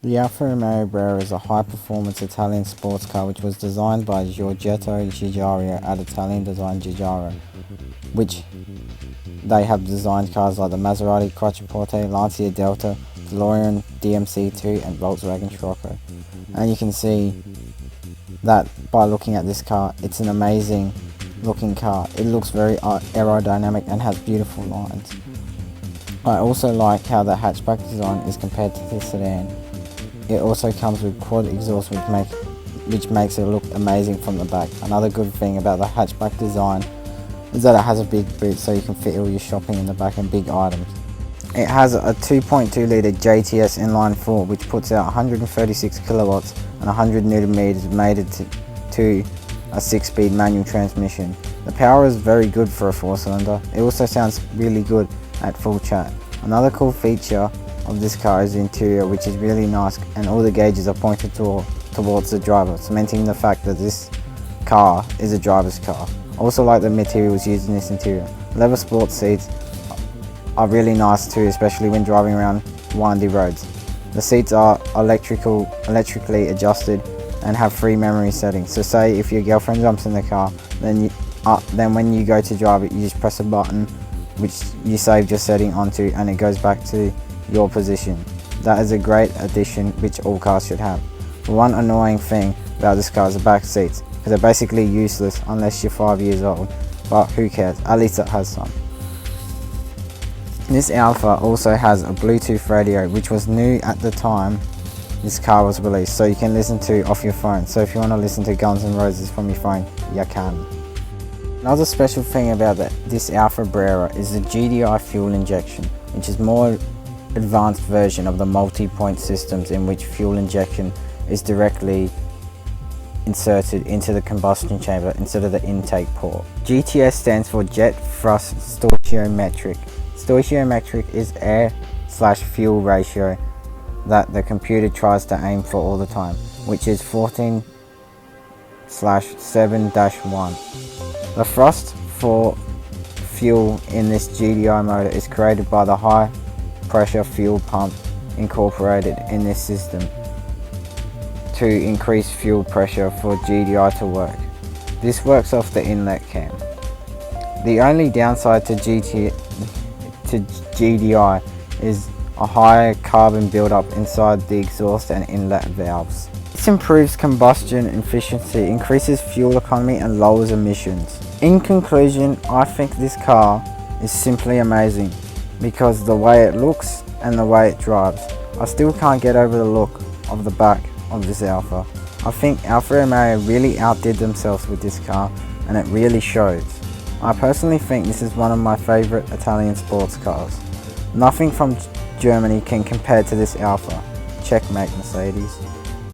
The Alfa Brera is a high-performance Italian sports car which was designed by Giorgetto Giugiaro at Italian design Giugiaro, which they have designed cars like the Maserati Quattroporte, Lancia Delta, DeLorean DMC2 and Volkswagen Scirocco. And you can see that by looking at this car, it's an amazing looking car. It looks very aerodynamic and has beautiful lines. I also like how the hatchback design is compared to the sedan. It also comes with quad exhaust which makes it look amazing from the back. Another good thing about the hatchback design is that it has a big boot so you can fit all your shopping in the back and big items. It has a 2.2 litre JTS inline 4 which puts out 136 kilowatts and 100 newton meters mated to a 6-speed manual transmission. The power is very good for a 4-cylinder. It also sounds really good at full chat. Another cool feature of this car is the interior, which is really nice, and all the gauges are pointed towards the driver, cementing the fact that this car is a driver's car. I also like the materials used in this interior. Leather sports seats are really nice too, especially when driving around windy roads. The seats are electrically adjusted and have 3 memory settings. So say if your girlfriend jumps in the car, then when you go to drive it, you just press a button which you saved your setting onto and it goes back to your position. That is a great addition which all cars should have. The one annoying thing about this car is the back seats, because they're basically useless unless you're 5 years old, but who cares, at least it has some. This Alfa also has a Bluetooth radio which was new at the time this car was released, so you can listen to off your phone. So if you want to listen to Guns N' Roses from your phone, you can. Another special thing about this Alfa Brera is the GDI fuel injection, which is more advanced version of the multi-point systems in which fuel injection is directly inserted into the combustion chamber instead of the intake port. GTS stands for Jet Thrust Stoichiometric. Stoichiometric is air/fuel ratio that the computer tries to aim for all the time, which is 14/7-1. The thrust for fuel in this GDI motor is created by the high pressure fuel pump incorporated in this system to increase fuel pressure for GDI to work. This works off the inlet cam. The only downside to GDI is a higher carbon buildup inside the exhaust and inlet valves. This improves combustion efficiency, increases fuel economy and lowers emissions. In conclusion, I think this car is simply amazing because the way it looks and the way it drives. I still can't get over the look of the back of this Alfa. I think Alfa Romeo really outdid themselves with this car and it really shows. I personally think this is one of my favourite Italian sports cars. Nothing from Germany can compare to this Alfa. Checkmate Mercedes.